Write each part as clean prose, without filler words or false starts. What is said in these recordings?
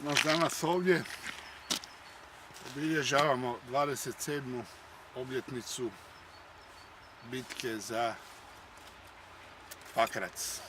nas danas ovdje obilježavamo 27. obljetnicu bitke za Pakrac.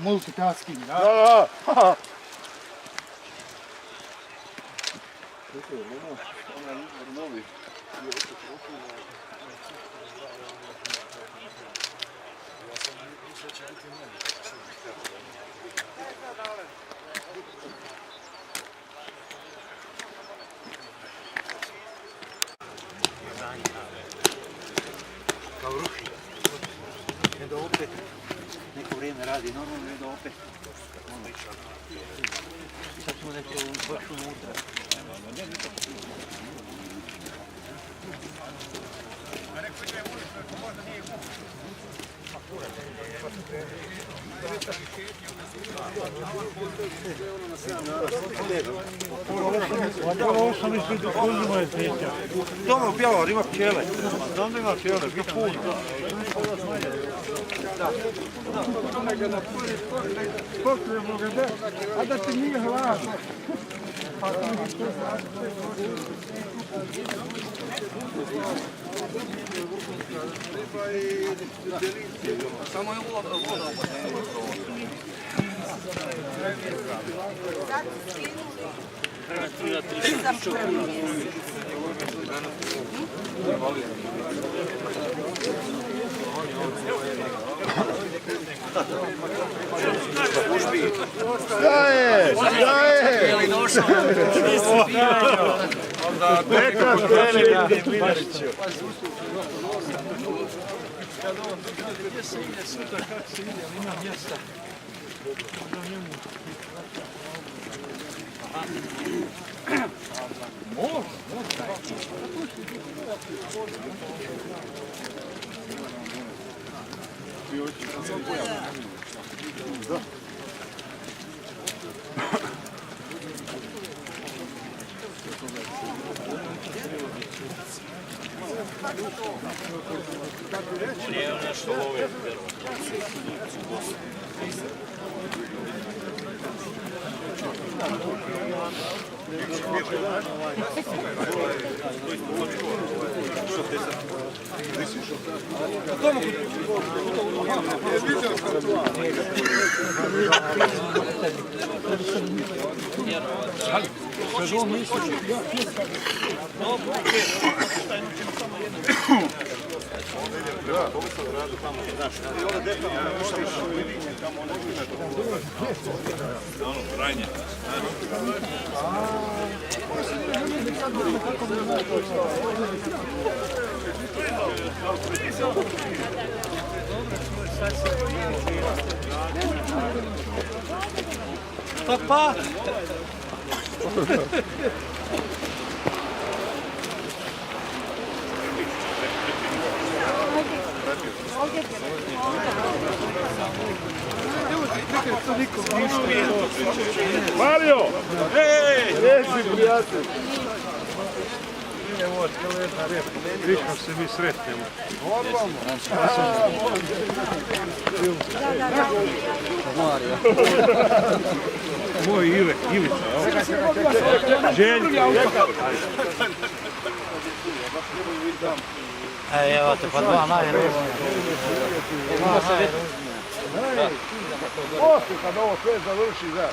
Multitasking, da? Da! Kao ruši. Ne da opet neko vrijeme radi normalno, ne da opet. Sad ćemo neko baš unutra. Doma u Bjelovar ima pčele. Znam da ima pčele, bio pun. A da ti nije hladno. Samo je voda Daje! Neka treninga! Gdje se ide sutra, kako se ide, ima mjesta. Nije nešto love. Rajnje. Papa! Mario! Ej! Reci, prijatelj! Evo, to je jedna repa. Višno se mi sretnemo. Normalno! Mario. Moj Ivica, Željko. Evo te, pa dva najružnija. Poslije kad ovo sve završi, da.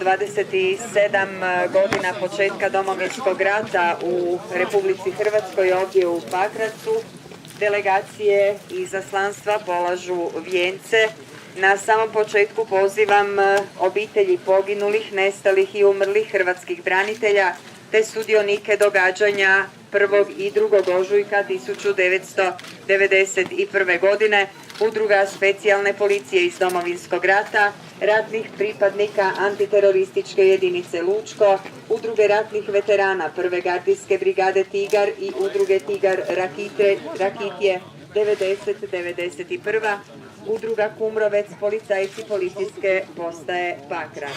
27 godina početka Domovinskog rata u Republici Hrvatskoj ovdje u Pakracu delegacije i izaslanstva polažu vijence. Na samom početku pozivam obitelji poginulih, nestalih i umrlih hrvatskih branitelja te sudionike događanja 1. i 2. ožujka 1991. godine, udruga specijalne policije iz Domovinskog rata, ratnih pripadnika antiterorističke jedinice Lučko, udruge ratnih veterana 1. gardijske brigade Tigar i udruge Tigar Rakitje 90-91, udruga Kumrovec, policajci policijske postaje Pakrac.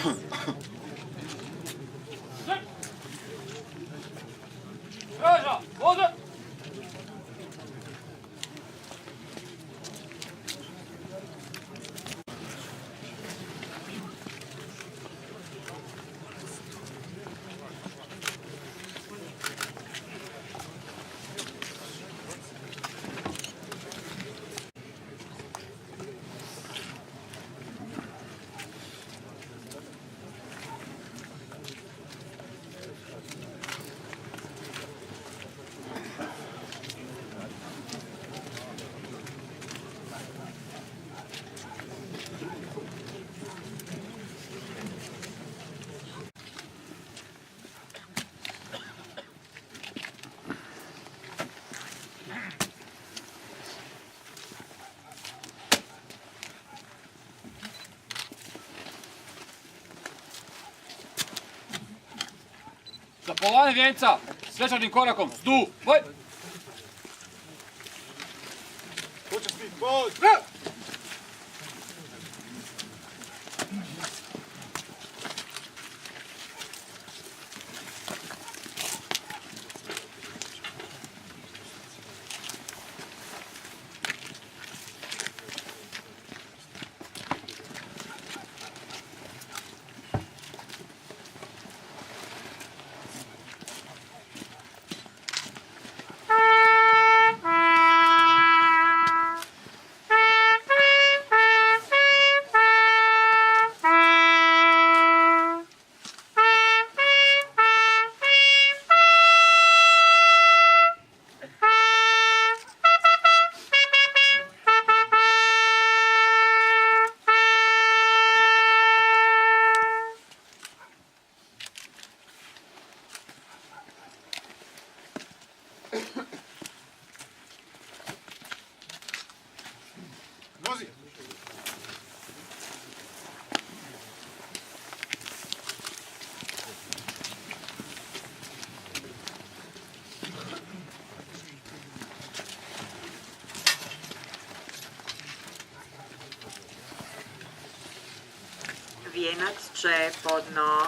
Za polaganje vijenca, svečanim korakom, stu, boj! Počasni pod! Vozi! Vijenac će podno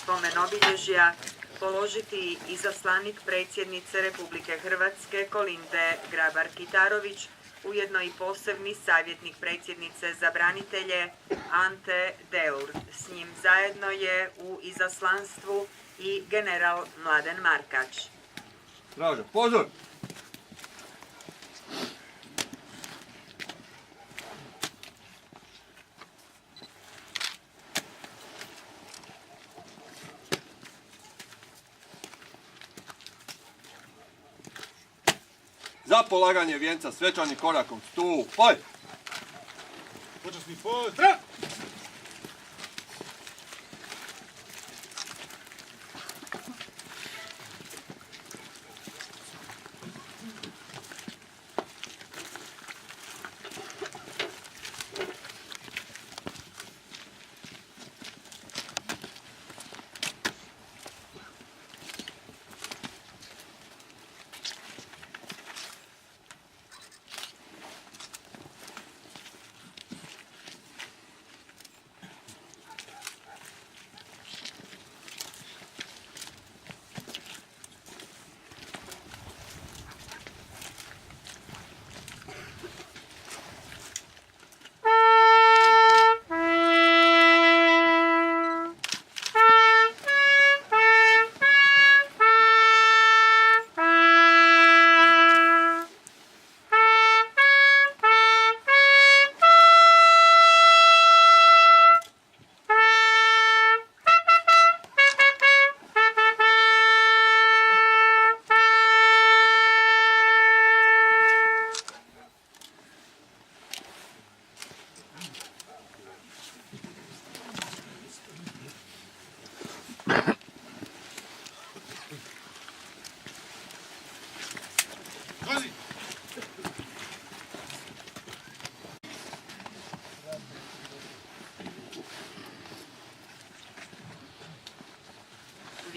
spomen obilježja položiti izaslanik predsjednice Republike Hrvatske Kolinde Grabar-Kitarović, ujedno i posebni savjetnik predsjednice za branitelje Ante Deur. S njim zajedno je u izaslanstvu i general Mladen Markač. Dražo, pozor! Za polaganje vijenca svečanim korakom, stupaj! Počasni pod!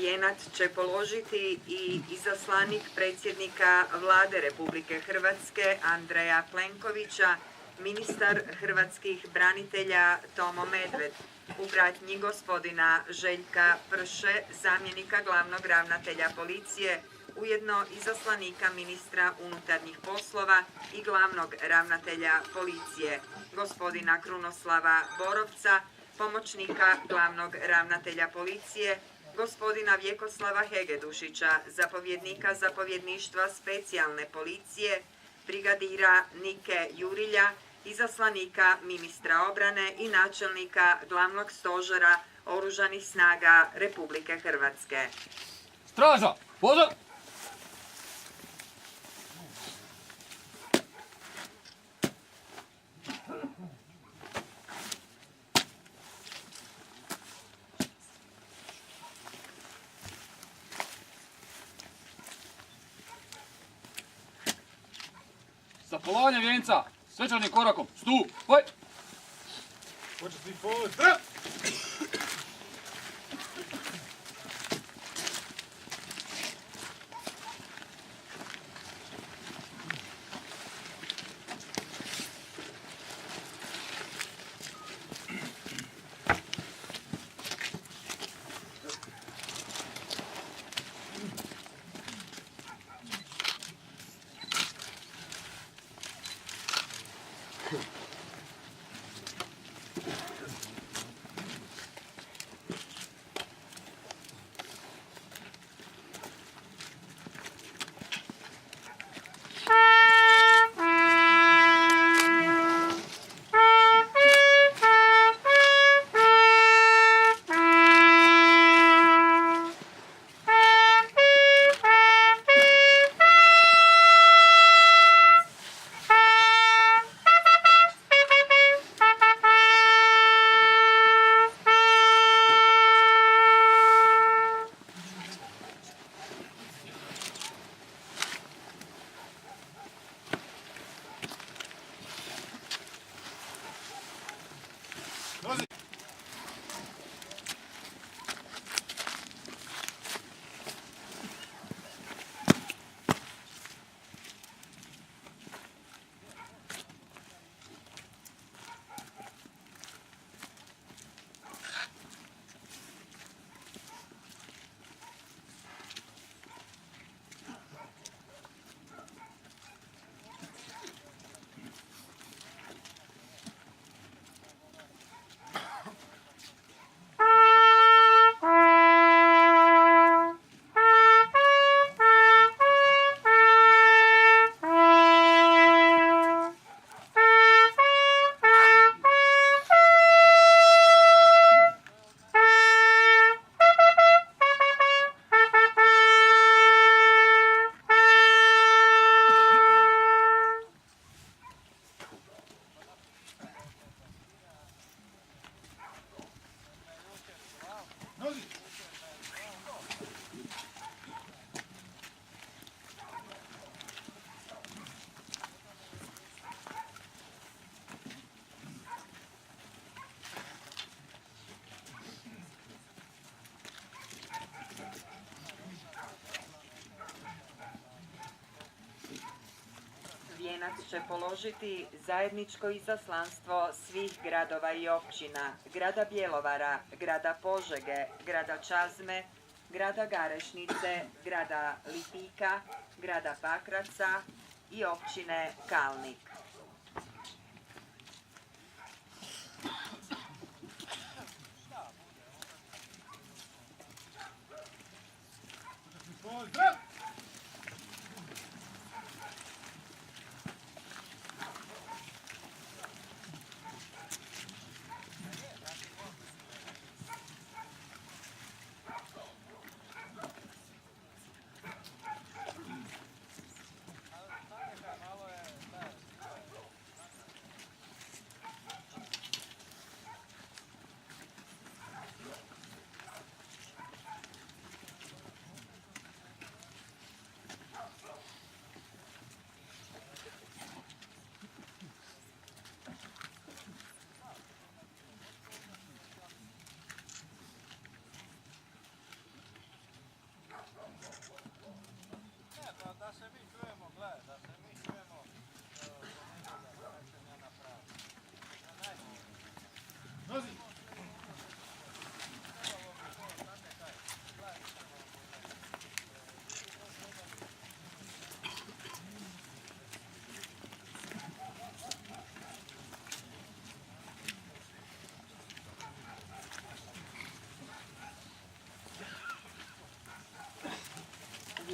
Vijenac će položiti i izaslanik predsjednika Vlade Republike Hrvatske Andreja Plenkovića, ministar hrvatskih branitelja Tomo Medved, u pratnji gospodina Željka Prše, zamjenika glavnog ravnatelja policije, ujedno izaslanika ministra unutarnjih poslova i glavnog ravnatelja policije, gospodina Krunoslava Borovca, pomoćnika glavnog ravnatelja policije, gospodina Vjekoslava Hegedušića, zapovjednika zapovjedništva specijalne policije, brigadira Nike Jurilja, izaslanika ministra obrane i načelnika glavnog stožera Oružanih snaga Republike Hrvatske. Straža, pozor! Za polaganje vijenca, svečanim korakom, stupaj! Počasni pozdrav! Nozi! Nozi! Vijenac će položiti zajedničko izaslanstvo svih gradova i općina, grada Bjelovara, grada Požege, grada Čazme, grada Garešnice, grada Lipika, grada Pakraca i općine Kalnik. Pozdrav!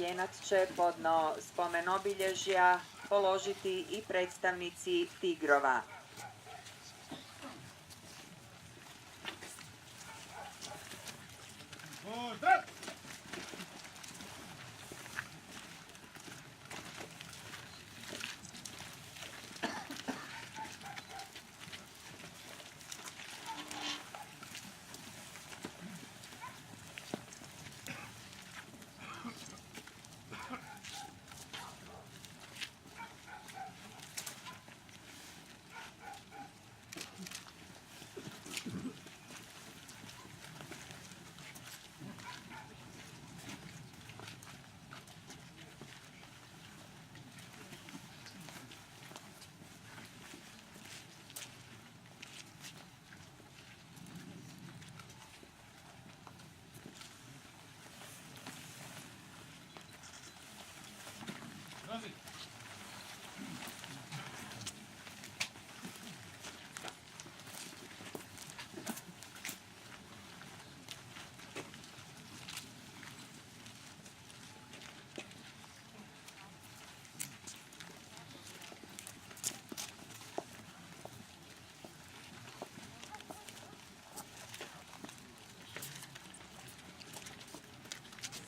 Vijenac će podno spomen obilježja položiti i predstavnici Tigrova. Pozdrav! Nozi!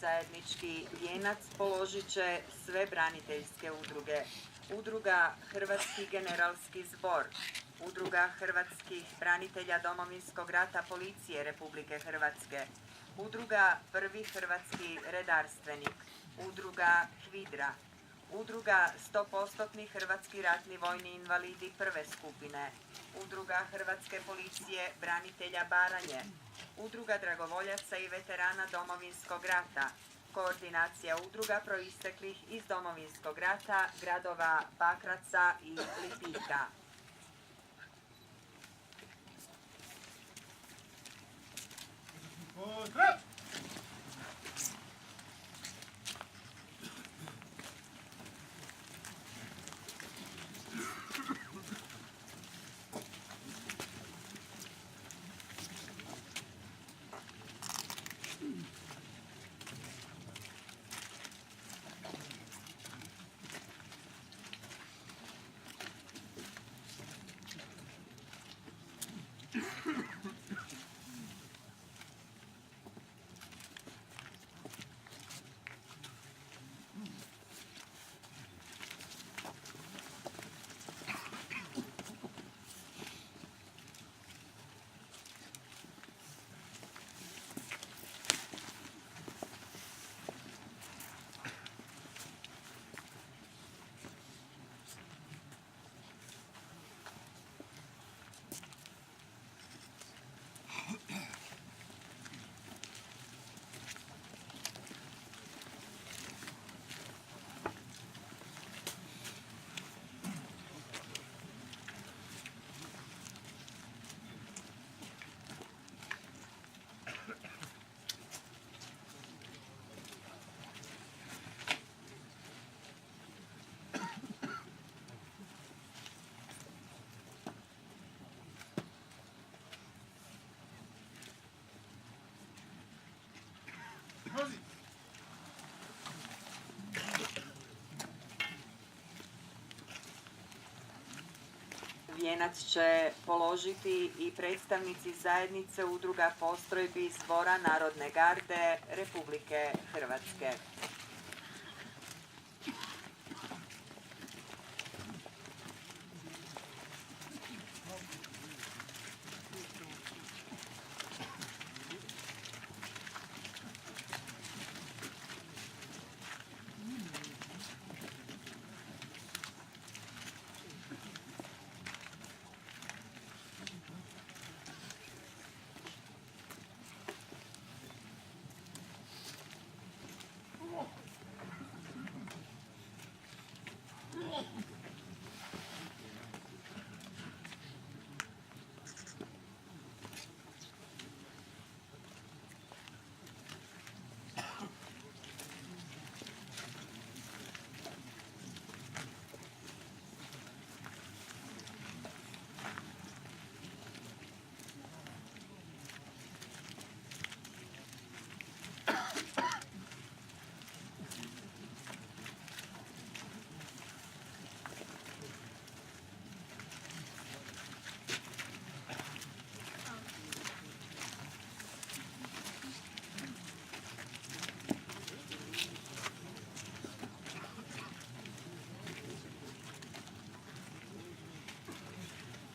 Zajednički vijenac položit će sve braniteljske udruge. Udruga Hrvatski generalski zbor, Udruga hrvatskih branitelja Domovinskog rata Policije Republike Hrvatske, Udruga Prvi hrvatski redarstvenik, Udruga HVIDRA, Udruga 100% hrvatski ratni vojni invalidi prve skupine, Udruga Hrvatske policije branitelja Baranje, Udruga dragovoljaca i veterana Domovinskog rata, koordinacija udruga proisteklih iz Domovinskog rata, gradova Pakraca i Lipika. Pozdrav! Nozi! Vijenac će položiti i predstavnici zajednice udruga postrojbi Zbora Narodne garde Republike Hrvatske.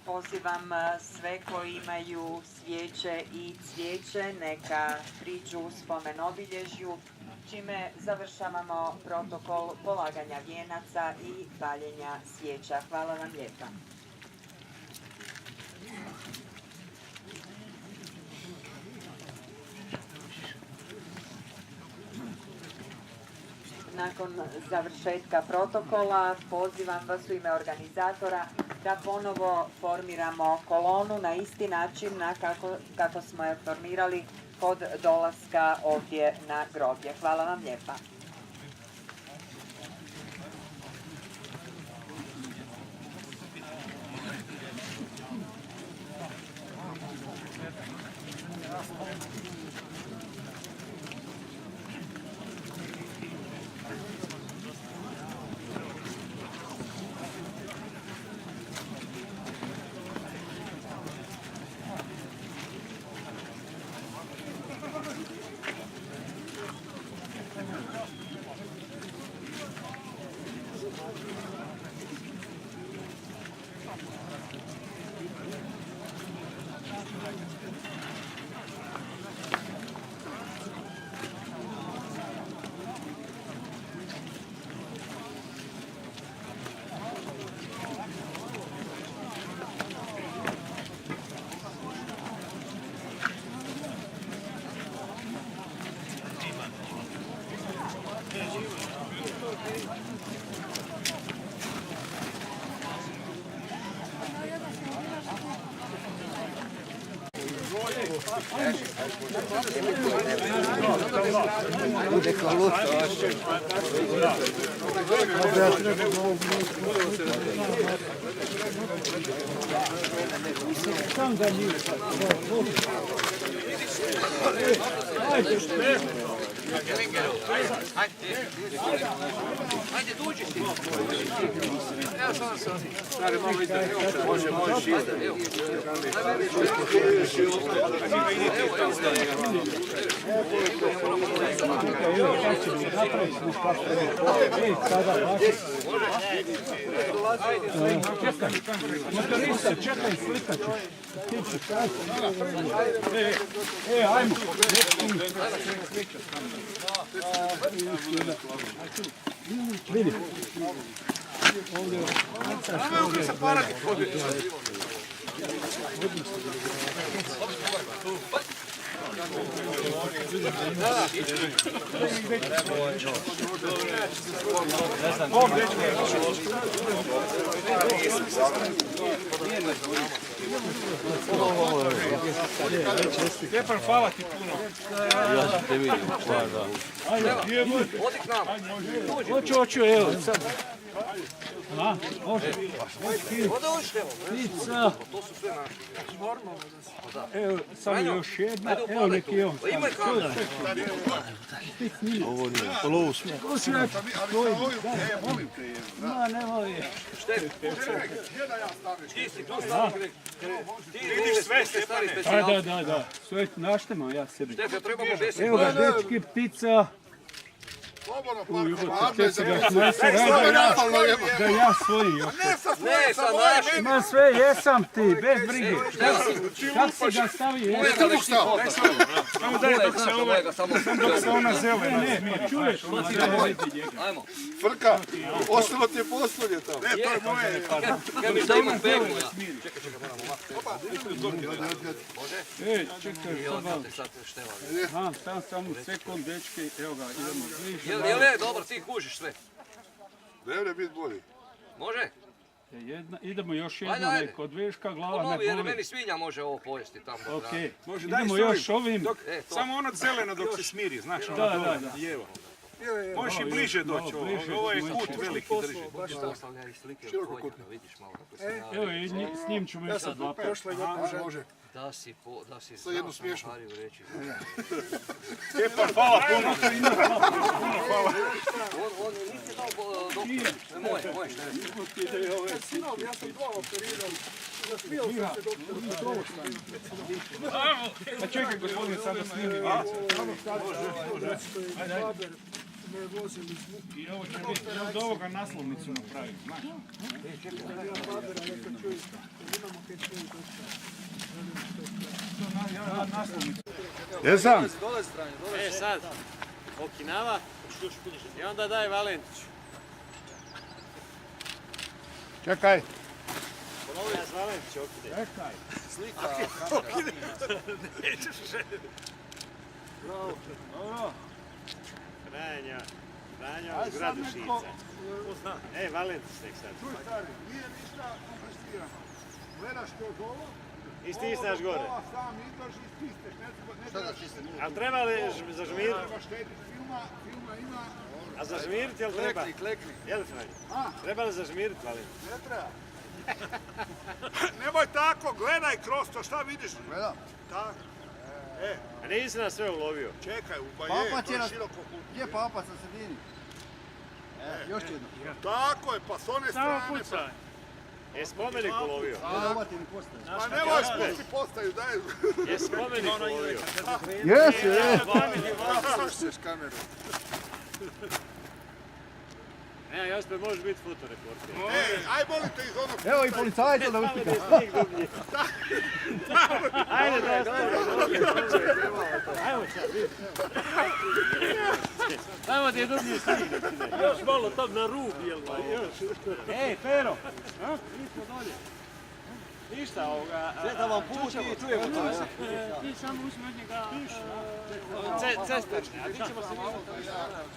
pozivam sve koji imaju svijeće i cvijeće neka priđu spomen obilježju, čime završavamo protokol polaganja vijenaca i paljenja svijeća. Hvala vam lijepa. Nakon završetka protokola pozivam vas u ime organizatora da ponovo formiramo kolonu na isti način kako smo je formirali kod dolaska ovdje na groblje. Hvala vam lijepa. Bude kao luto. Sam da nije. Ajde, dođi ti. Ja sam. Stari, malo ide. Možeš izda. Evo. Motorista, čekaj, slikat ćeš. Ajmo. Vidi. Ovdje se parati pobjeti. Stjepan, hvala ti puno. Ja sam te vidio, stvarno. Ajde, Odi k nam. hoću, evo, sad. A, može. Pizza. To su sve naši. Evo, samo još jedna. Evo neki on. Imaj kamer. Ovo nije, polovu smo. Molim te. Ma, nemoj. Ti si tu stavio. Ti vidiš sve, Stefane. Da. Sve naštemo ja sebi. Stefe, trebamo 10 Evo ga, dečki, pizza. Slobodno Da ja svojim još. Ne, sa našim. Ma sve, jesam ti, bez brige. Kako si ga stavio? Samo daj dok se ovo. Dok se ona zelena. Ne, čuješ? Ajmo. Frka, ostalo ti je posljednje tamo. Ne, to je moje. Ja mi da imam pegu. Ej, čekaj, Sad števa. samo sekund, dečki, evo ga, idemo bliže. Jel je, dobro, ti kužiš sve. Ne biti bolji. Može? Idemo još jedno, Ajde. neko dveška glava ne Ponovi, jer boli. meni svinja može ovo pojesti tamo. Ok, daj idemo s ovim. još ovim. Samo ono zeleno dok se smiri, znaš, ono Da. lijevo. Možeš i bliže doći, ovo je kut veliki drži. Ostavlja i slike od konjaka, vidiš malo kako se javi. Evo, s njim ćemo još sad dva puta. Može. Da si Sad jednu smiješnu. Hariju reći. Stjepan, hvala puno. On nisi dao doktor. Moje što je. Ja sam dva operirao. Zasmijao sam se doktor. Pa čekaj, gospodin, sad da snimim. Može. I ovo će biti od ovoga naslovnicu napraviti, znaš. Jesam? E sad, Okinava i onda daj Valentić. Čekaj. Ja s Valentić okide. Čekaj. Franja iz Gradušica. E, Valentić nek sad. Čuj stari, nije ništa komplicirano. Gledaš to ovo, I stisnaš gore. ovo sam ideš i stisneš. Ne trebaš se. Ali treba li zažmiriti? Treba štediti filma ima. A zažmiriti jel treba? Klekni. Jel Franja? Treba li zažmiriti Valentić? Ne treba. Nemoj tako, gledaj kroz to, šta vidiš? Gledam. Tako. A nisi nas sve ulovio. Čekaj, Papac to je je na... široko put. Gdje je papac na sredini? Još jedno. Tako je, pa s one strane. Je spomenik ulovio? Pa nemoj spusti postaju, daj. Je spomenik ulovio? Jesi. Slušćeš kameru. Ne, Jaspe, možeš biti fotoreporter. Aj volite iz onog... Evo i policajca da uspite. Ajde, ajmo sad, vidi. Tamo ti je dublji snik. Još malo tam na rub, jel ba? Ej, Pero! Nismo dolje. Ništa ovoga... Sveta vam put i čujemo to. Ti samo uzmi od njega... Cestarne, a ti ćemo se malo...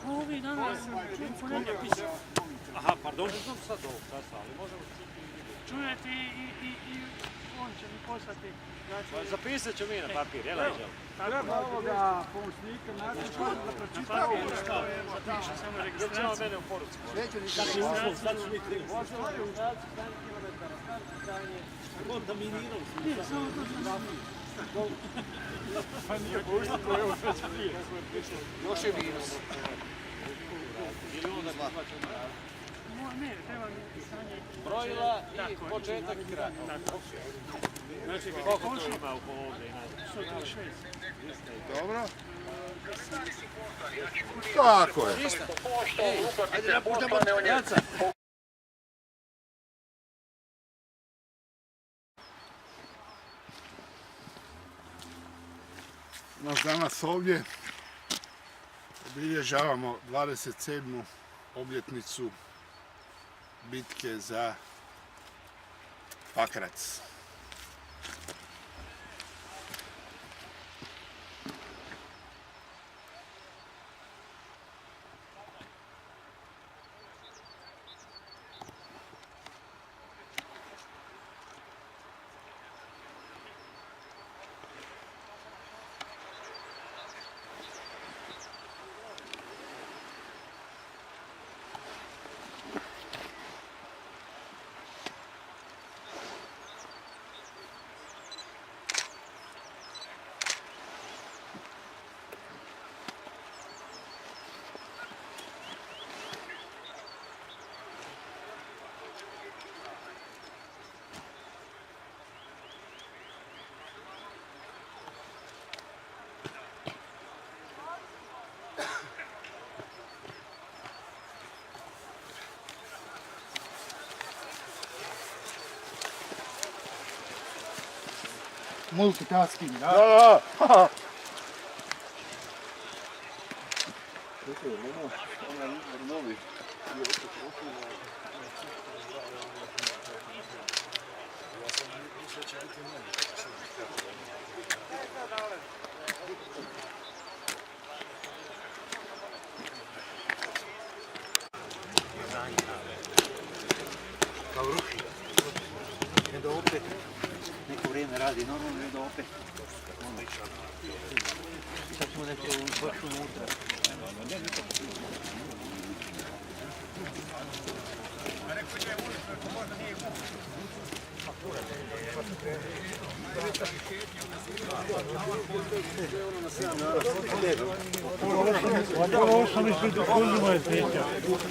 Ovi danas u ponedjeljak piše. Aha, pardon. Ne znam sad ovog časa, ali možemo Čujete i on će mi poslati. Znači... Zapisat ću mi na papir, jel' Anđel? Treba ovoga pomoćnika natječa da pročita. Na papir što zapiše samo Jel' ćemo registraciju. mene u poruci? Registraciju. Nije, samo to znači. Pa nije pušta, to je ovo sve će nije. Još je minus. Ne, treba mi pisanje. Brojila i početak kraja. Znači, koliko to ima ovdje i nazad? 136. Dobro. Tako je. Ajde, napuštamo Jaca. Danas ovdje obilježavamo 27. obljetnicu bitke za Pakrac. Multitasking, da? Da. Kao ruši. I onda opet neko vrijeme radi normalno i onda opet. Sad smo nešto baš unutra.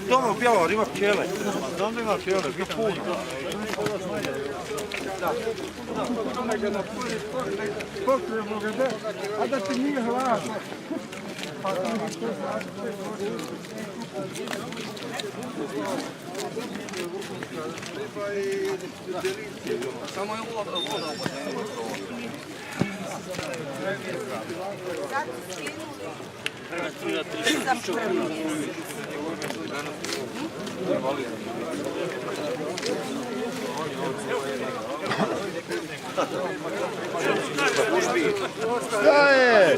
Dobro, Bjelovar ima pčele. Znam da ima pčele, bio puno. A da ti nije hladno. Samo je voda Staje!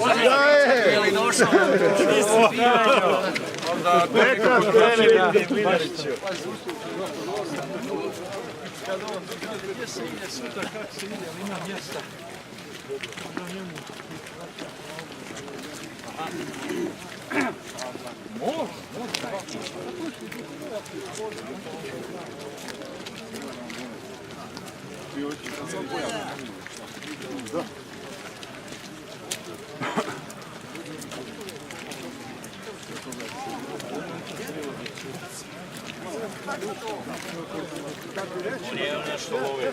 Neka krene Milaniću. Gdje se ide sutra, kako se ide, ali ima mjesta. Onda njemu. Nije nešto love.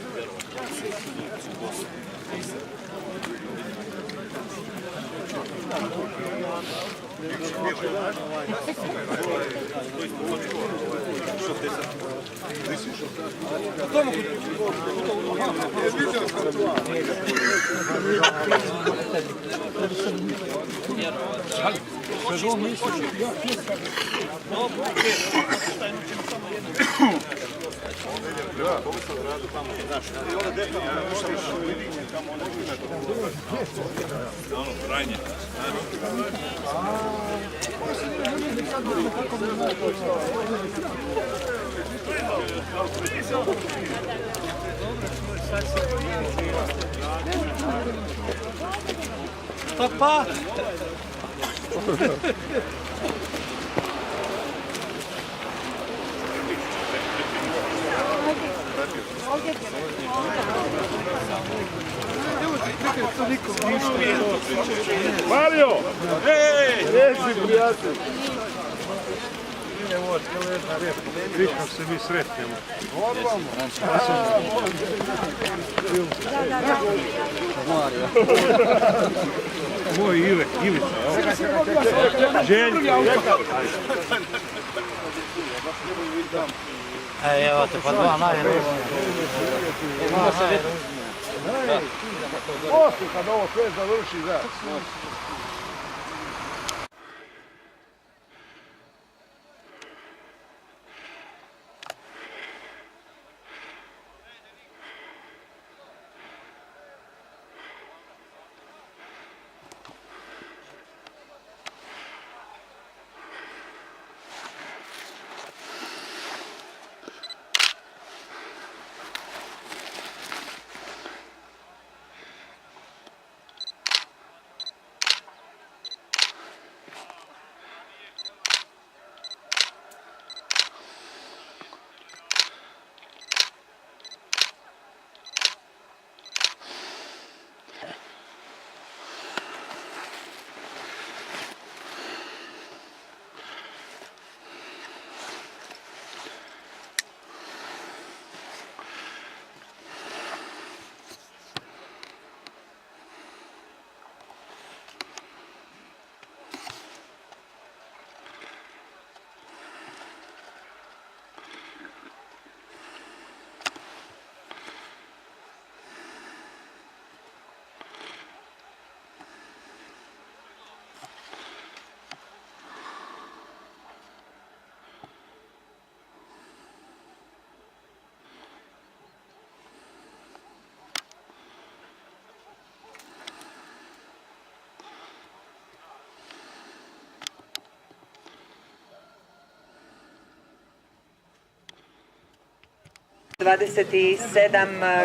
Ono, krajnje. Pa! Mario! Ej! Reci, prijatelj! Vikam se mi sretnemo. Moj Ivica, Željko. Evo te, pa dva najružnije. Poslije kad ovo sve završi, da.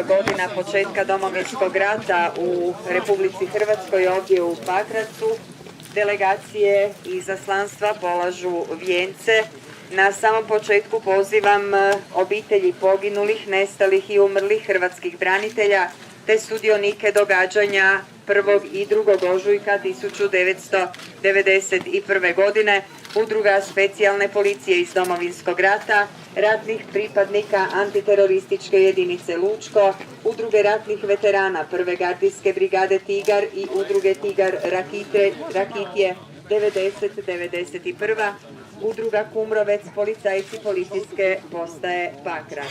Godina početka Domovinskog rata u Republici Hrvatskoj, ovdje u Pakracu, delegacije i izaslanstva polažu vijence. Na samom početku pozivam obitelji poginulih, nestalih i umrlih hrvatskih branitelja te sudionike događanja 1. i 2. ožujka 1991. godine, udruga specijalne policije iz Domovinskog rata, ratnih pripadnika antiterorističke jedinice Lučko, udruge ratnih veterana 1. gardijske brigade Tigar i udruge Tigar Rakitje 90-91, Udruga Kumrovec, policajci policijske postaje Pakrac.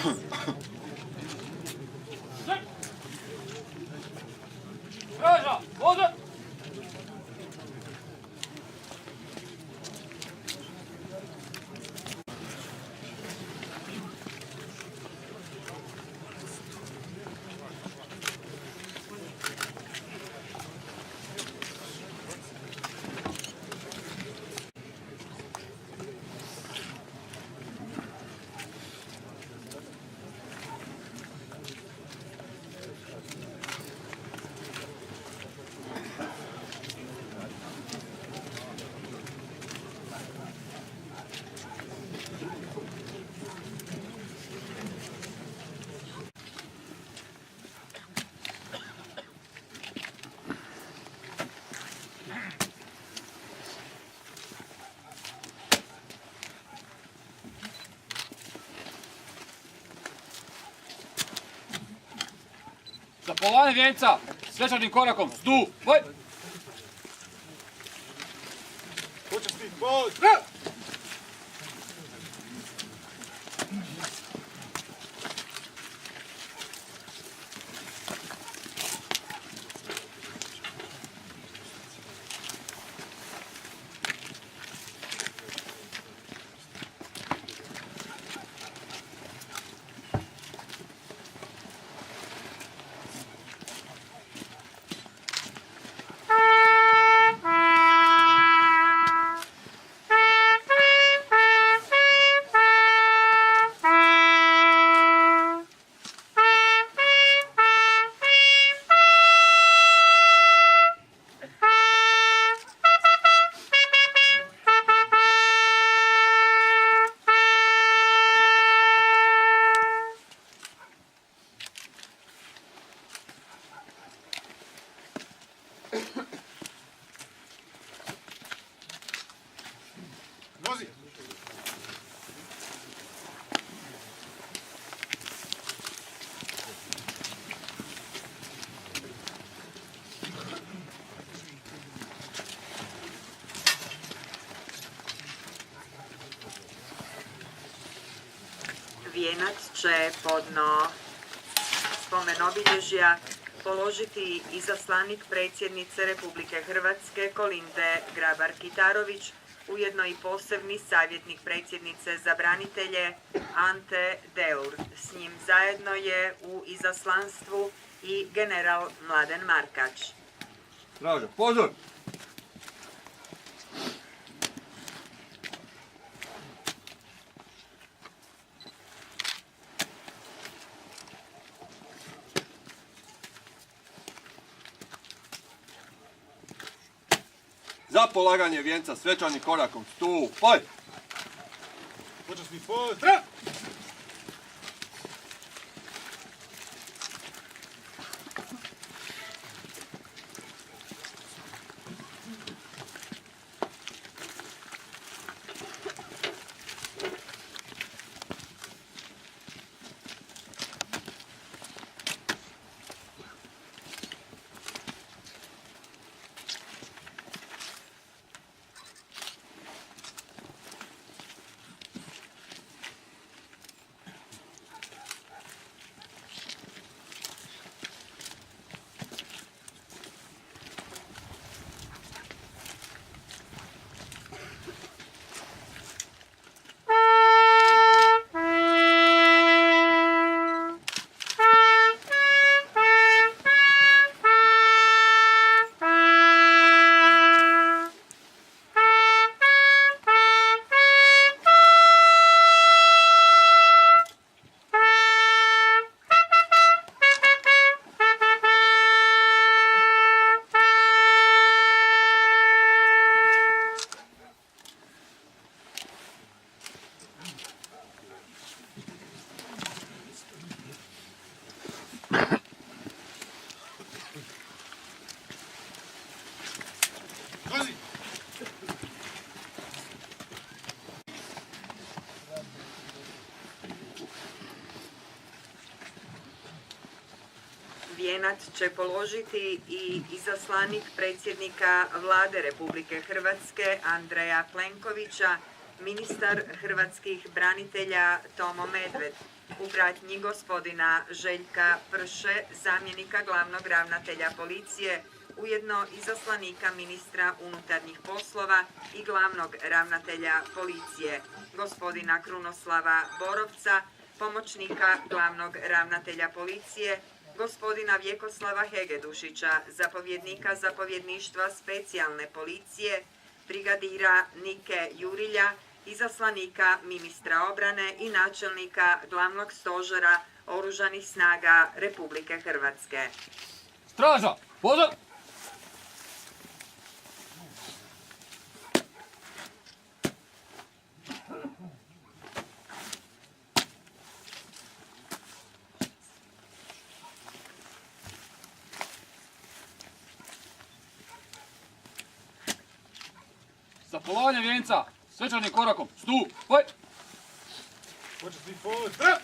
Straža, voze! Za polanje vijenca, svečanim korakom, stupaj! Počasni post! Vozi! Vijenac će podno spomen obilježja položiti izaslanik predsjednice Republike Hrvatske Kolinde Grabar-Kitarović, ujedno i posebni savjetnik predsjednice za branitelje Ante Deur. S njim zajedno je u izaslanstvu i general Mladen Markač. Straža, pozor! Za polaganje vijenca svečanim korakom, stupaj! Počasni post! Vijenac će položiti i izaslanik predsjednika Vlade Republike Hrvatske Andreja Plenkovića, ministar hrvatskih branitelja Tomo Medved, u pratnji gospodina Željka Prše, zamjenika glavnog ravnatelja policije, ujedno izaslanika ministra unutarnjih poslova i glavnog ravnatelja policije, gospodina Krunoslava Borovca, pomoćnika glavnog ravnatelja policije, gospodina Vjekoslava Hegedušića, zapovjednika zapovjedništva specijalne policije, brigadira Nike Jurilja, izaslanika ministra obrane i načelnika glavnog stožera Oružanih snaga Republike Hrvatske. Straža, pozor! Za polaganje vijenca, svečanim korakom, stupaj! Početni povod, zdrav!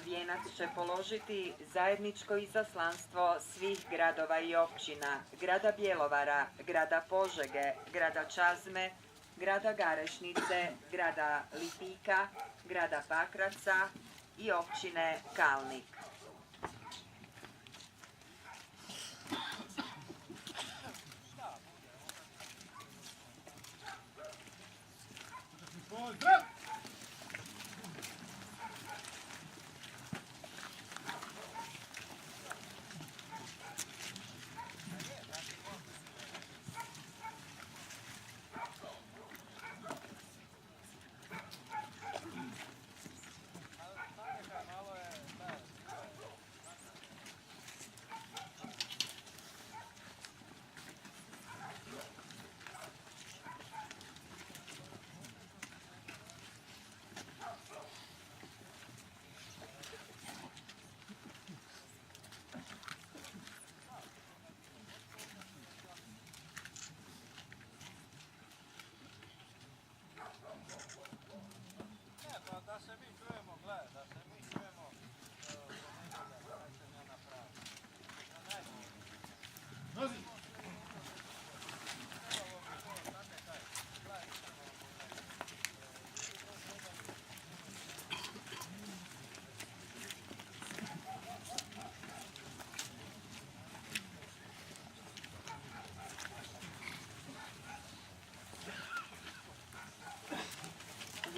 Vijenac će položiti zajedničko izaslanstvo svih gradova i općina, grada Bjelovara, grada Požege, grada Čazme, grada Garešnice, grada Lipika, grada Pakraca i općine Kalnik.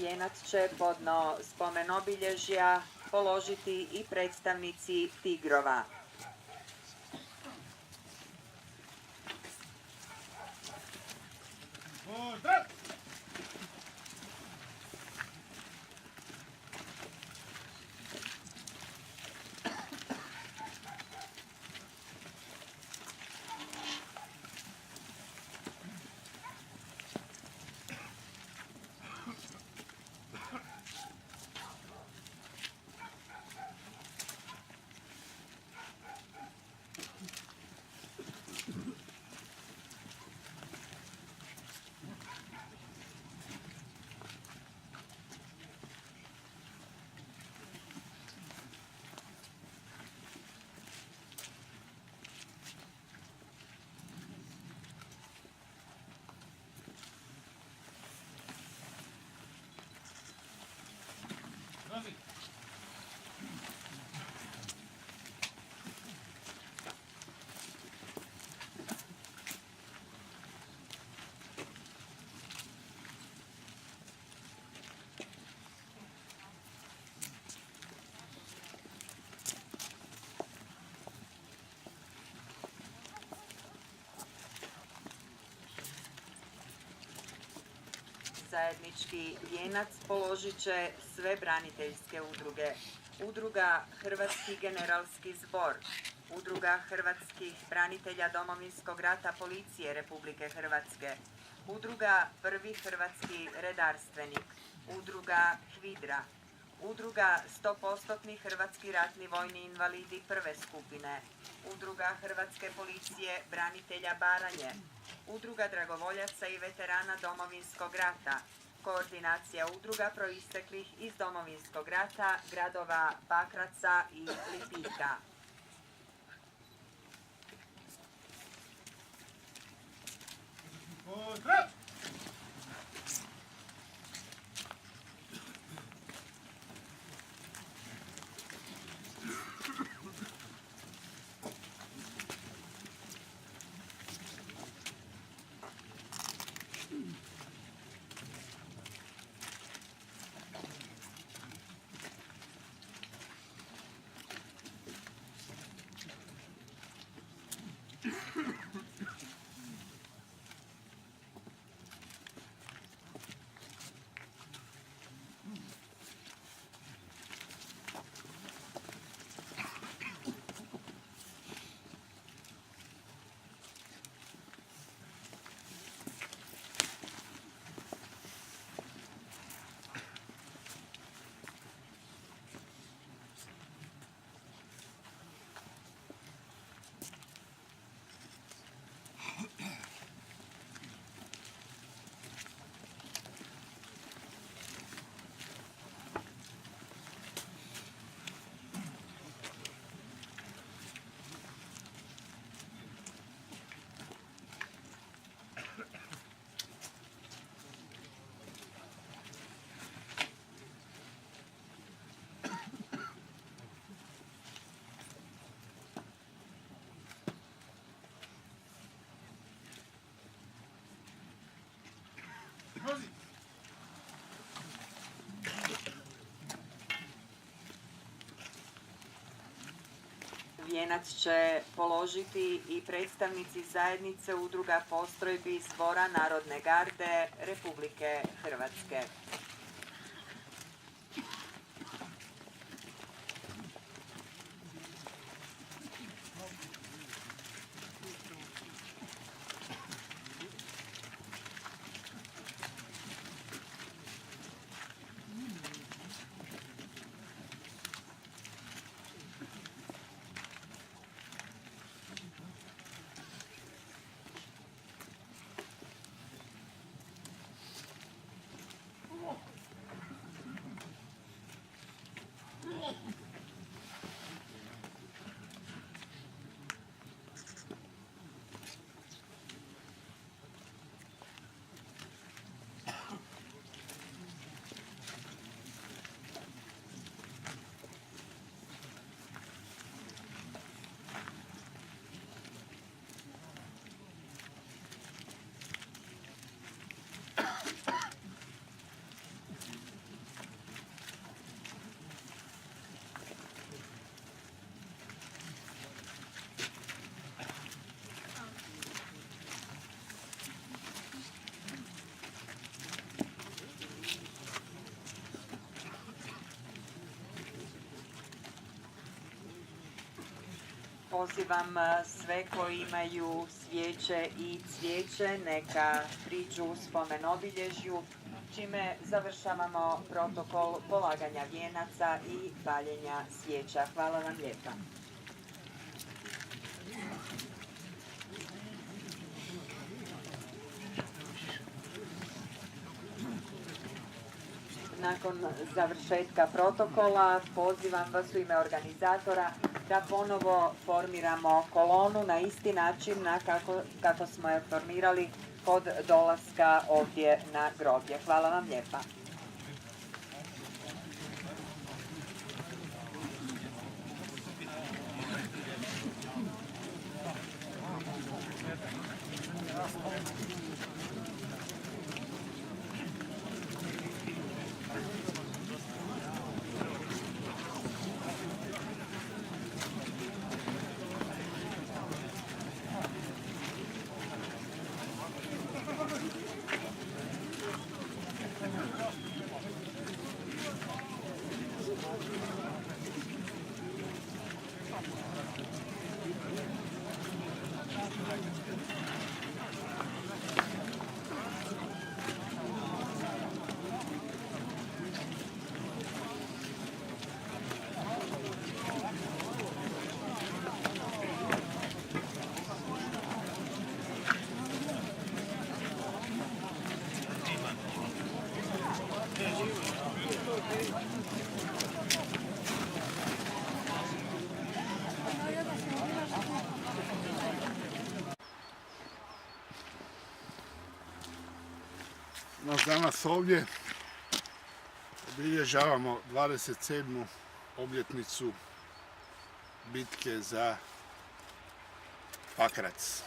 Vijenac će podno spomenobilježja položiti i predstavnici Tigrova. Zajednički vijenac položit će sve braniteljske udruge. Udruga Hrvatski generalski zbor, Udruga hrvatskih branitelja Domovinskog rata Policije Republike Hrvatske, Udruga Prvi hrvatski redarstvenik, Udruga HVIDRA, Udruga 100% hrvatski ratni vojni invalidi prve skupine, Udruga Hrvatske policije branitelja Baranje, Udruga dragovoljaca i veterana Domovinskog rata, koordinacija udruga proisteklih iz Domovinskog rata, gradova Pakraca i Lipika. Vijenac će položiti i predstavnici zajednice udruga postrojbi Zbora Narodne garde Republike Hrvatske. Pozivam sve koji imaju svijeće i cvijeće neka priđu spomen obilježju, čime završavamo protokol polaganja vijenaca i paljenja svijeća. Hvala vam lijepa. Nakon završetka protokola pozivam vas u ime organizatora da ponovo formiramo kolonu na isti način kako smo je formirali kod dolaska ovdje na groblje. Hvala vam lijepa. Danas ovdje obilježavamo 27. obljetnicu bitke za Pakrac.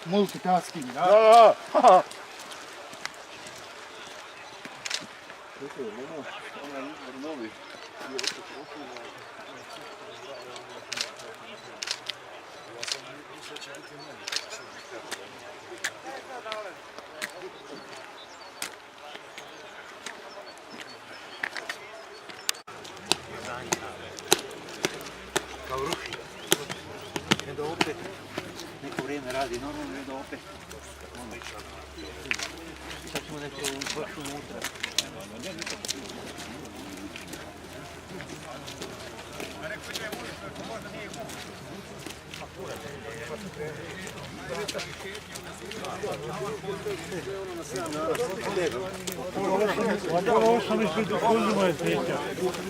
Multitasking, da? Da, da. Kao ruši. I onda opet neko vrijeme radi normalno i onda opet. Sad ćemo nešto baš unutra.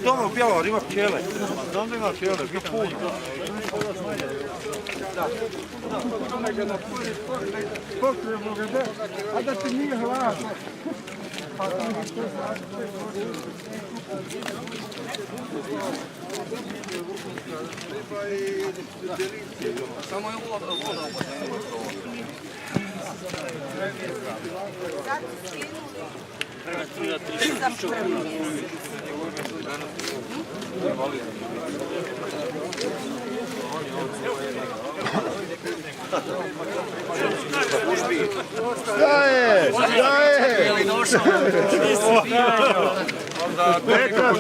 Dobro, Bjelovar ima pčele. Znam da ima pčele, ima puno. A da ti nije hladno. Samo je voda Šta je? Šta je? Petar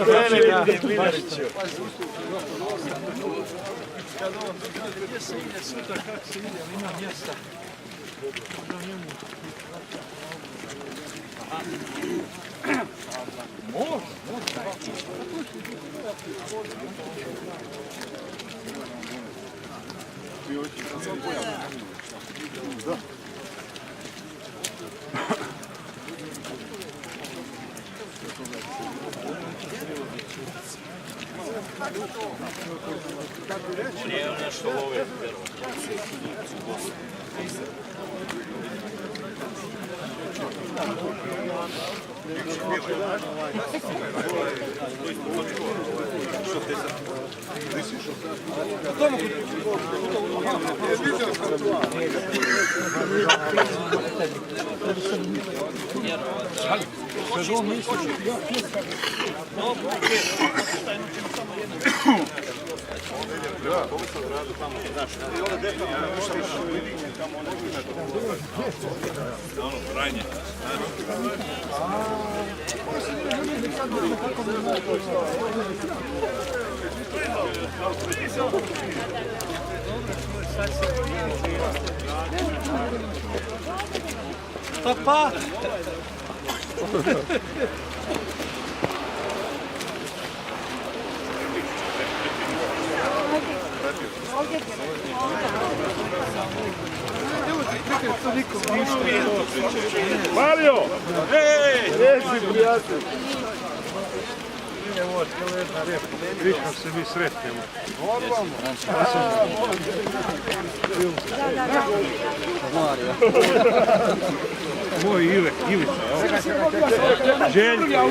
Gdje se ide sutra, kako se ide, ali ima mjesta. Da njemu. Nije nešto love. Ono, krajnje. Pa! Mario! Reci, prijatelj! Nije ovo skeletna repa. Vidimo se mi sretnemo. Moj Ivica. Željko.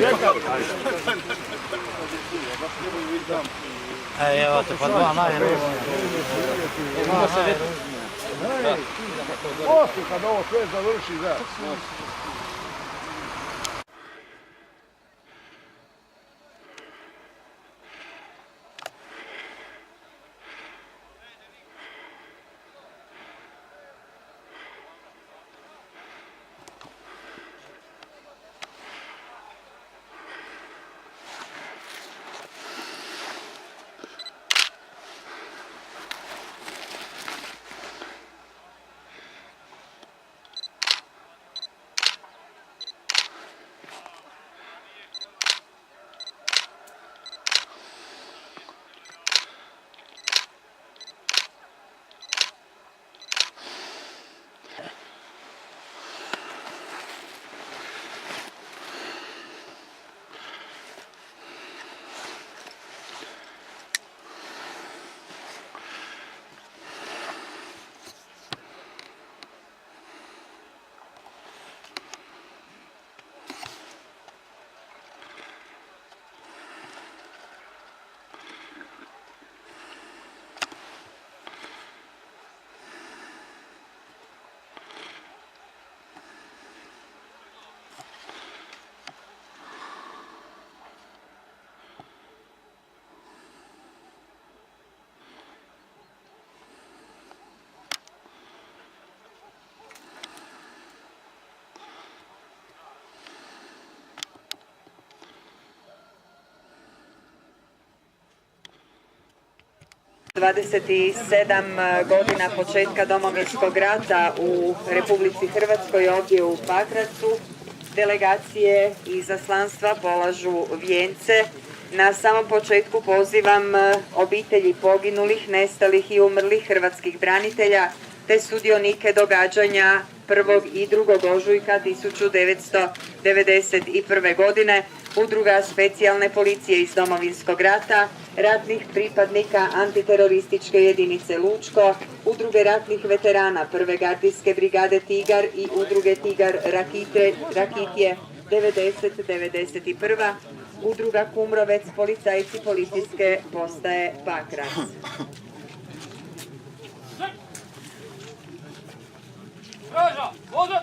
Evo te, pa dva najružnija. Poslije kad ovo sve završi, da. ...27 godina početka Domovinskog rata u Republici Hrvatskoj, ovdje u Pakracu, delegacije i izaslanstva polažu vijence. Na samom početku pozivam obitelji poginulih, nestalih i umrlih hrvatskih branitelja te sudionike događanja 1. i 2. ožujka 1991. godine, udruga specijalne policije iz Domovinskog rata, ratnih pripadnika antiterorističke jedinice Lučko, udruge ratnih veterana 1. gardijske brigade Tigar i udruge Tigar Rakitje 90-91, udruga Kumrovec, policajci policijske postaje Pakrac. Straža, voze!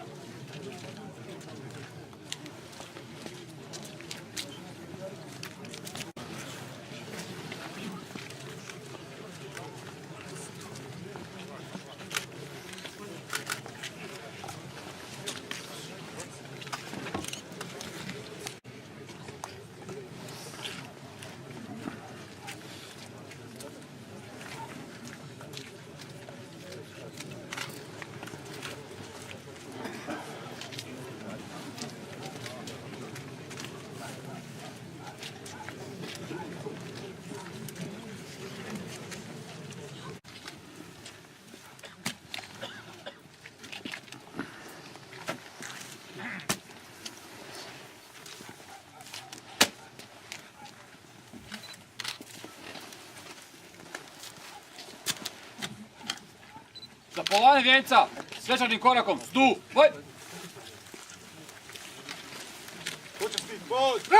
polaganje vijenca, svečanim korakom, zdu, boj! Počasni post!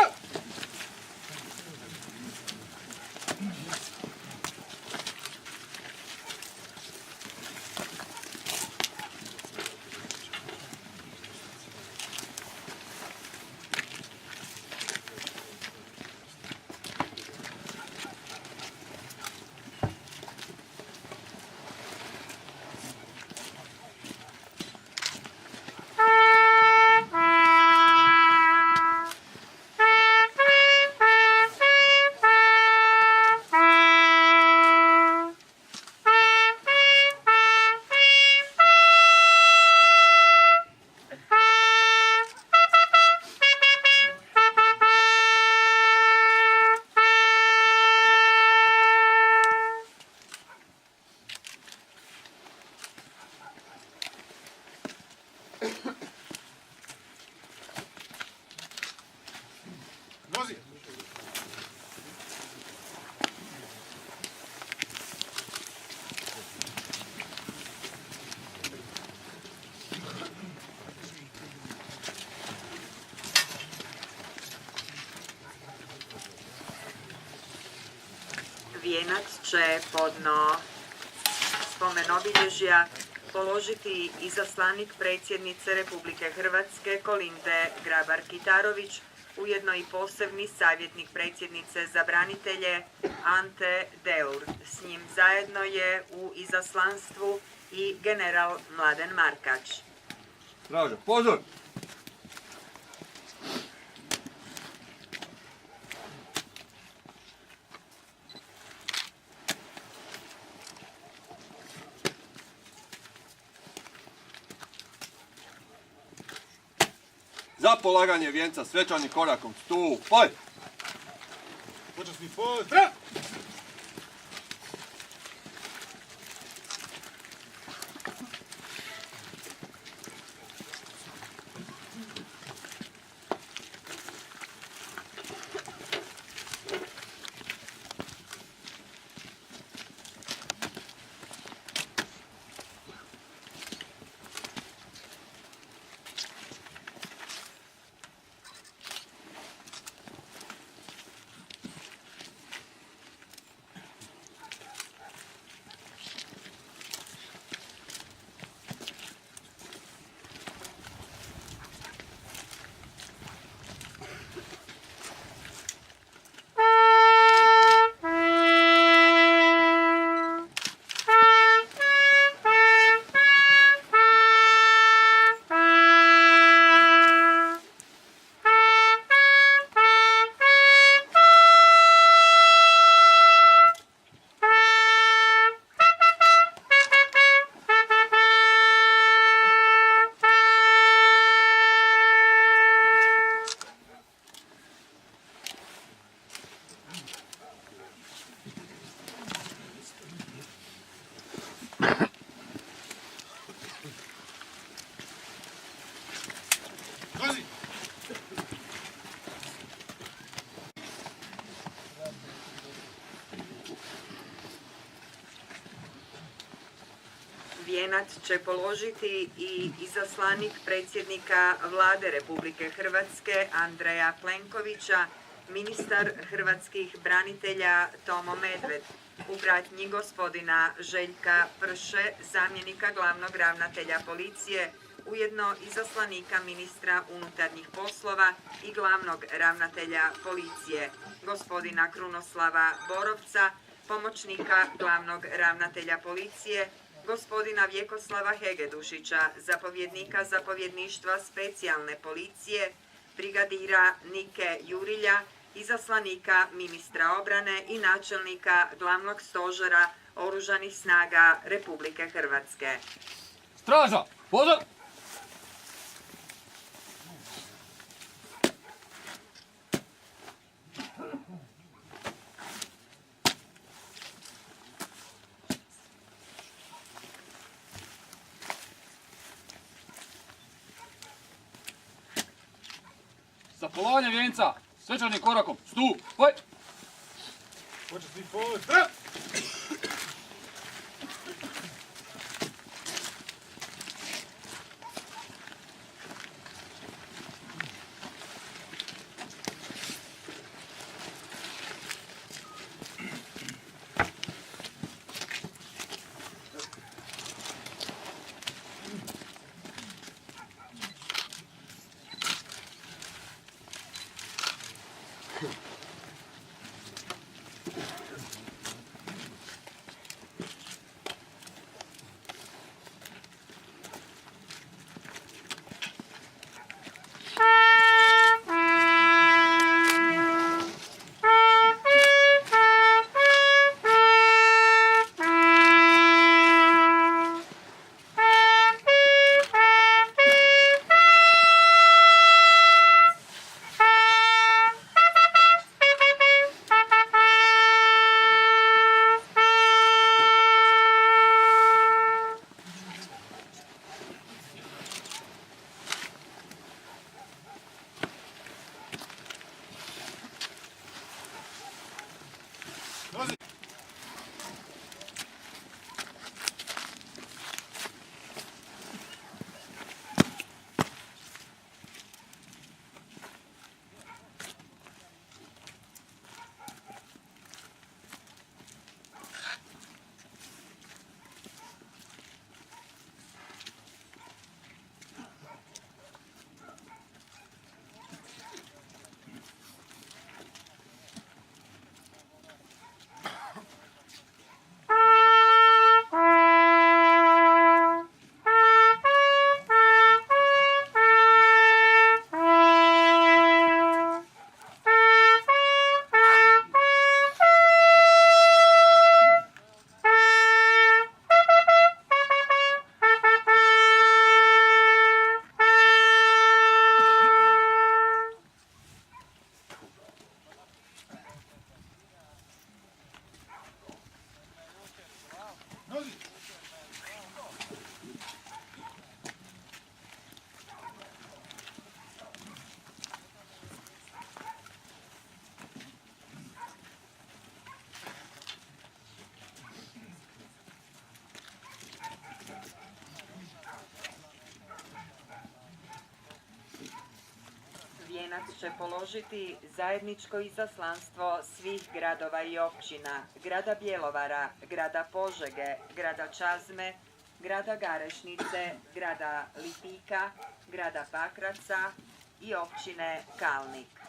Vozi! Vijenac će podno spomenobilježja položiti izaslanik predsjednice Republike Hrvatske Kolinde Grabar-Kitarović, ujedno i posebni savjetnik predsjednice za branitelje Ante Deur. S njim zajedno je u izaslanstvu i general Mladen Markač. Straža, pozor! Za polaganje vijenca svečanim korakom, stupaj! Počasni post! Vozi! Vijenac će položiti i izaslanik predsjednika Vlade Republike Hrvatske Andreja Plenkovića, ministar hrvatskih branitelja Tomo Medved, u pratnji gospodina Željka Prše, zamjenika glavnog ravnatelja policije, ujedno izaslanika ministra unutarnjih poslova i glavnog ravnatelja policije, gospodina Krunoslava Borovca, pomoćnika glavnog ravnatelja policije, gospodina Vjekoslava Hegedušića, zapovjednika zapovjedništva specijalne policije, brigadira Nike Jurilja, izaslanika ministra obrane i načelnika glavnog stožera Oružanih snaga Republike Hrvatske. Straža, pozor! Za polaganje vijenca, svečanim korakom, stupaj! Počasni post! Vijenac će položiti zajedničko izaslanstvo svih gradova i općina, grada Bjelovara, grada Požege, grada Čazme, grada Garešnice, grada Lipika, grada Pakraca i općine Kalnik.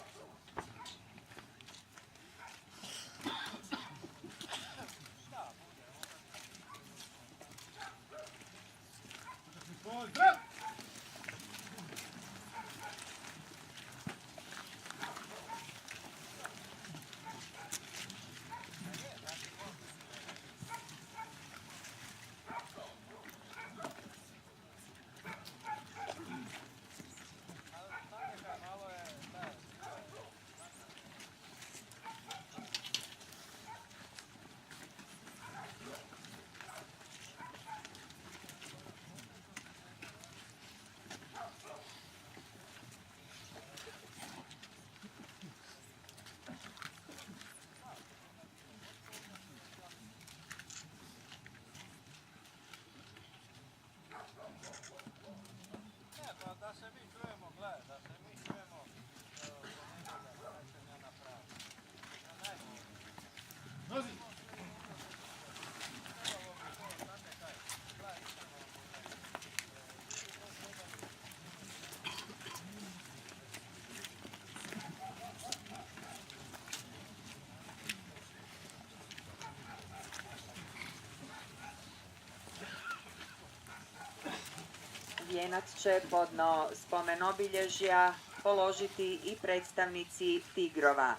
Vijenac će pod spomen obilježja položiti i predstavnici tigrova.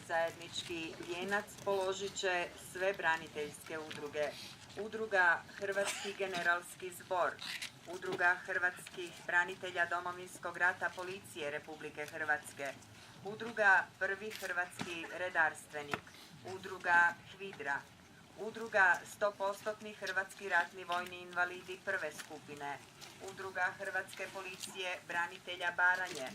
zajednički vijenac položit će sve braniteljske udruge. Udruga Hrvatski generalski zbor, Udruga hrvatskih branitelja Domovinskog rata policije Republike Hrvatske, Udruga Prvi hrvatski redarstvenik, Udruga HVIDRA, Udruga 100% hrvatski ratni vojni invalidi prve skupine, Udruga Hrvatske policije branitelja Baranje,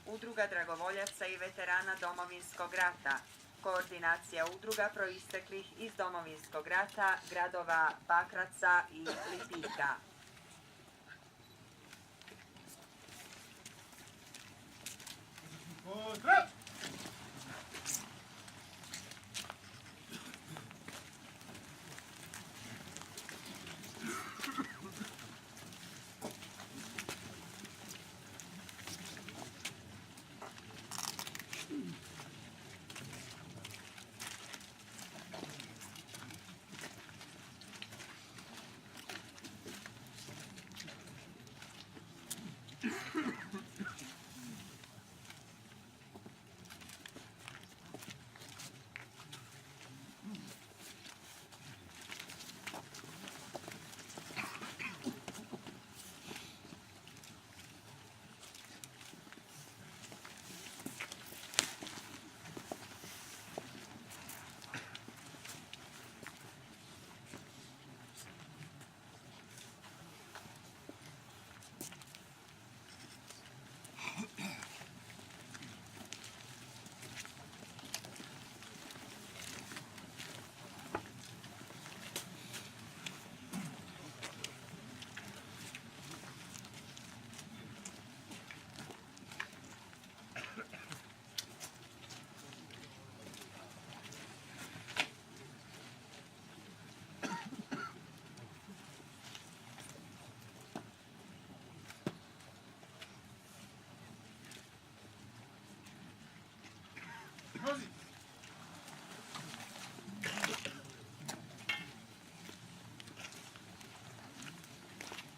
Udruga dragovoljaca i veterana Domovinskog rata, koordinacija udruga proisteklih iz Domovinskog rata, gradova Pakraca i Lipika.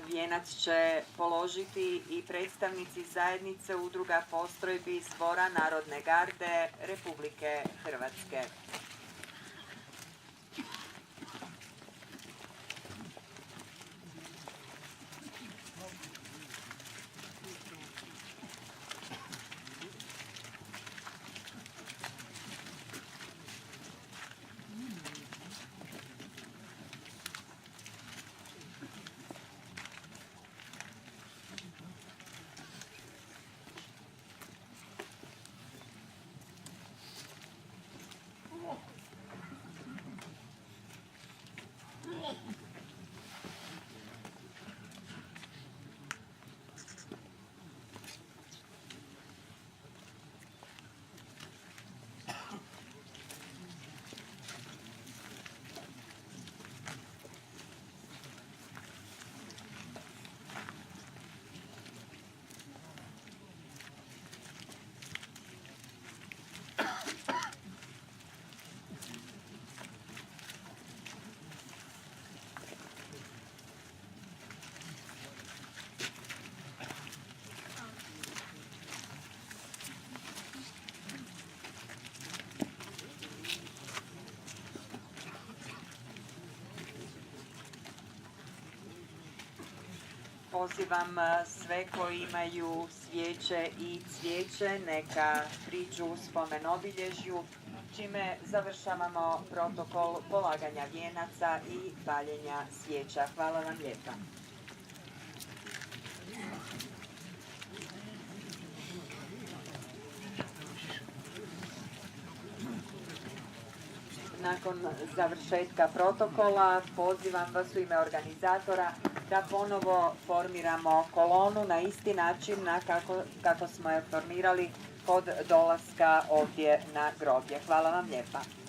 Vijenac će položiti i predstavnici zajednice udruga postrojbi Zbora Narodne garde Republike Hrvatske. Pozivam sve koji imaju svijeće i cvijeće neka priđu spomen obilježju, čime završavamo protokol polaganja vijenaca i paljenja svijeća. Hvala vam lijepa. Nakon završetka protokola pozivam vas u ime organizatora da ponovo formiramo kolonu na isti način kako smo je formirali kod dolaska ovdje na groblje. Hvala vam lijepa.